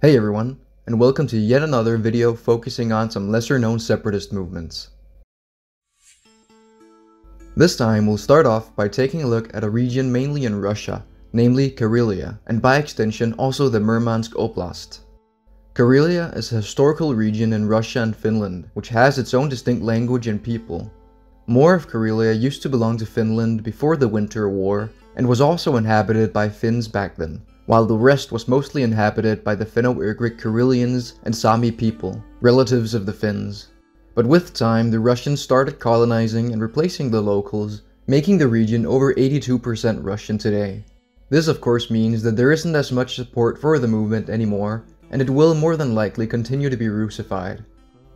Hey everyone, and welcome to yet another video focusing on some lesser known separatist movements. This time we'll start off by taking a look at a region mainly in Russia, namely Karelia, and by extension also the Murmansk Oblast. Karelia is a historical region in Russia and Finland, which has its own distinct language and people. More of Karelia used to belong to Finland before the Winter War, and was also inhabited by Finns back then, while the rest was mostly inhabited by the Finno-Ugric Karelians and Sami people, relatives of the Finns. But with time, the Russians started colonizing and replacing the locals, making the region over 82% Russian today. This of course means that there isn't as much support for the movement anymore, and it will more than likely continue to be Russified.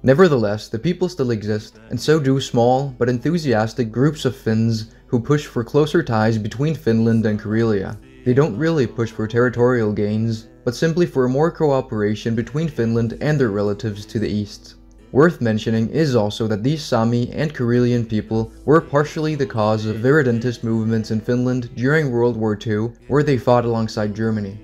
Nevertheless, the people still exist, and so do small but enthusiastic groups of Finns who push for closer ties between Finland and Karelia. They don't really push for territorial gains, but simply for more cooperation between Finland and their relatives to the east. Worth mentioning is also that these Sami and Karelian people were partially the cause of irredentist movements in Finland during World War II, where they fought alongside Germany.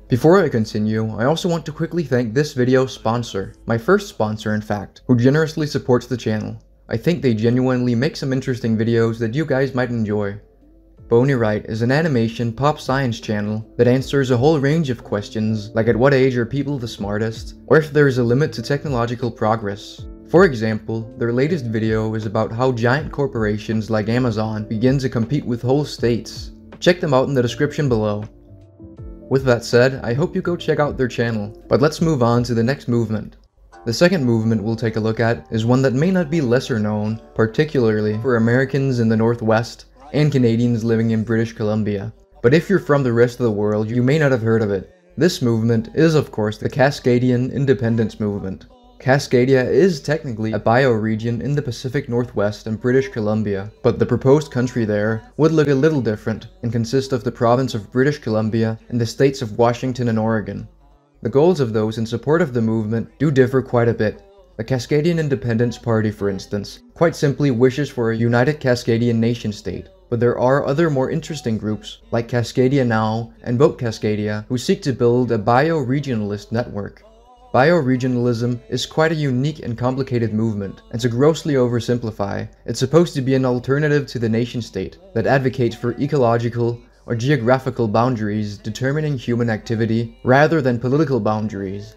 Before I continue, I also want to quickly thank this video's sponsor, my first sponsor in fact, who generously supports the channel. I think they genuinely make some interesting videos that you guys might enjoy. Boney Right is an animation pop science channel that answers a whole range of questions like at what age are people the smartest, or if there is a limit to technological progress. For example, their latest video is about how giant corporations like Amazon begin to compete with whole states. Check them out in the description below. With that said, I hope you go check out their channel, but let's move on to the next movement. The second movement we'll take a look at is one that may not be lesser known, particularly for Americans in the Northwest and Canadians living in British Columbia. But if you're from the rest of the world, you may not have heard of it. This movement is of course the Cascadian independence movement. Cascadia is technically a bioregion in the Pacific Northwest and British Columbia, but the proposed country there would look a little different and consist of the province of British Columbia and the states of Washington and Oregon. The goals of those in support of the movement do differ quite a bit. The Cascadian Independence Party, for instance, quite simply wishes for a united Cascadian nation-state. But there are other more interesting groups, like Cascadia Now and Vote Cascadia, who seek to build a bioregionalist network. Bioregionalism is quite a unique and complicated movement, and to grossly oversimplify, it's supposed to be an alternative to the nation-state that advocates for ecological or geographical boundaries determining human activity rather than political boundaries.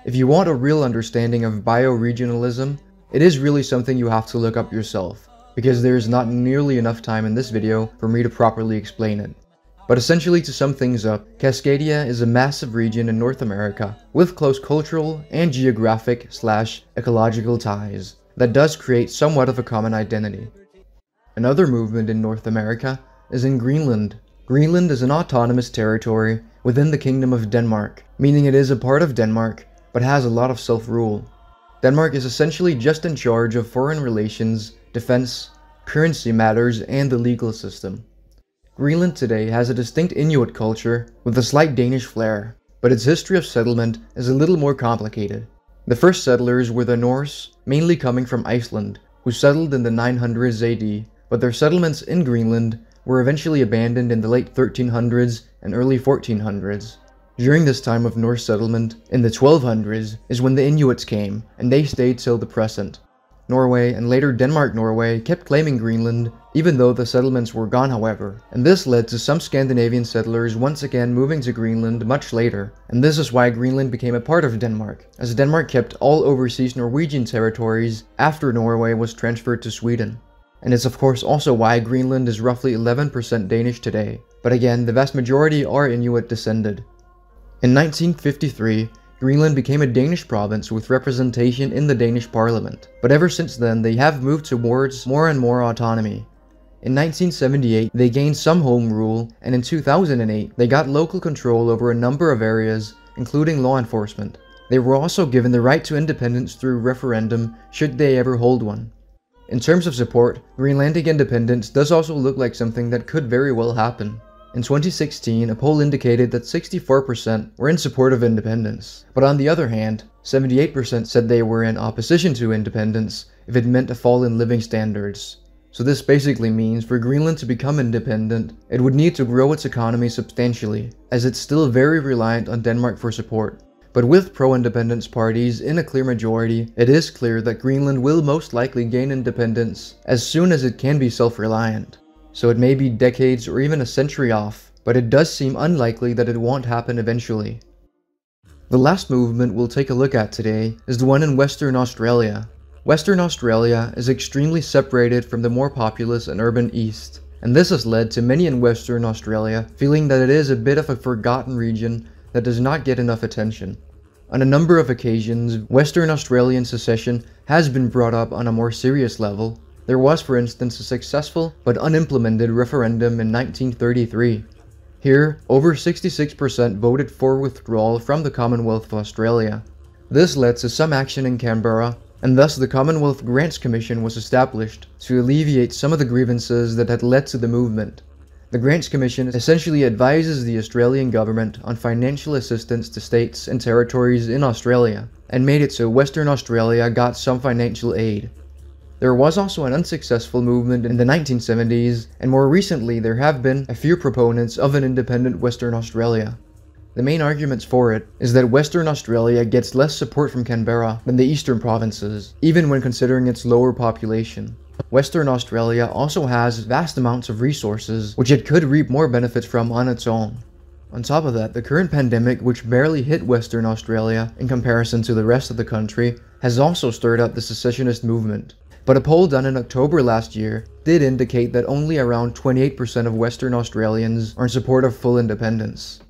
If you want a real understanding of bioregionalism, it is really something you have to look up yourself, because there is not nearly enough time in this video for me to properly explain it. But essentially, to sum things up, Cascadia is a massive region in North America with close cultural and geographic/ecological ties that does create somewhat of a common identity. Another movement in North America is in Greenland. Greenland is an autonomous territory within the Kingdom of Denmark, meaning it is a part of Denmark but has a lot of self-rule. Denmark is essentially just in charge of foreign relations, defense, currency matters, and the legal system. Greenland today has a distinct Inuit culture with a slight Danish flair, but its history of settlement is a little more complicated. The first settlers were the Norse, mainly coming from Iceland, who settled in the 900s AD, but their settlements in Greenland were eventually abandoned in the late 1300s and early 1400s. During this time of Norse settlement, in the 1200s, is when the Inuits came, and they stayed till the present. Norway, and later Denmark-Norway, kept claiming Greenland, even though the settlements were gone however, and this led to some Scandinavian settlers once again moving to Greenland much later, and this is why Greenland became a part of Denmark, as Denmark kept all overseas Norwegian territories after Norway was transferred to Sweden. And it's of course also why Greenland is roughly 11% Danish today, but again, the vast majority are Inuit descended. In 1953, Greenland became a Danish province with representation in the Danish parliament, but ever since then they have moved towards more and more autonomy. In 1978, they gained some home rule, and in 2008, they got local control over a number of areas, including law enforcement. They were also given the right to independence through referendum, should they ever hold one. In terms of support, Greenlandic independence does also look like something that could very well happen. In 2016, a poll indicated that 64% were in support of independence, but on the other hand, 78% said they were in opposition to independence if it meant a fall in living standards. So this basically means for Greenland to become independent, it would need to grow its economy substantially, as it's still very reliant on Denmark for support. But with pro-independence parties in a clear majority, it is clear that Greenland will most likely gain independence as soon as it can be self-reliant. So it may be decades or even a century off, but it does seem unlikely that it won't happen eventually. The last movement we'll take a look at today is the one in Western Australia. Western Australia is extremely separated from the more populous and urban East, and this has led to many in Western Australia feeling that it is a bit of a forgotten region that does not get enough attention. On a number of occasions, Western Australian secession has been brought up on a more serious level. There was, for instance, a successful but unimplemented referendum in 1933. Here, over 66% voted for withdrawal from the Commonwealth of Australia. This led to some action in Canberra, and thus the Commonwealth Grants Commission was established to alleviate some of the grievances that had led to the movement. The Grants Commission essentially advises the Australian government on financial assistance to states and territories in Australia, and made it so Western Australia got some financial aid. There was also an unsuccessful movement in the 1970s, and more recently there have been a few proponents of an independent Western Australia. The main arguments for it is that Western Australia gets less support from Canberra than the eastern provinces, even when considering its lower population. Western Australia also has vast amounts of resources which it could reap more benefits from on its own. On top of that, the current pandemic, which barely hit Western Australia in comparison to the rest of the country, has also stirred up the secessionist movement. But a poll done in October last year did indicate that only around 28% of Western Australians are in support of full independence.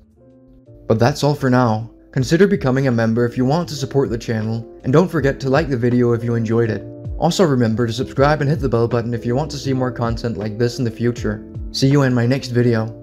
But that's all for now. Consider becoming a member if you want to support the channel, and don't forget to like the video if you enjoyed it. Also remember to subscribe and hit the bell button if you want to see more content like this in the future. See you in my next video.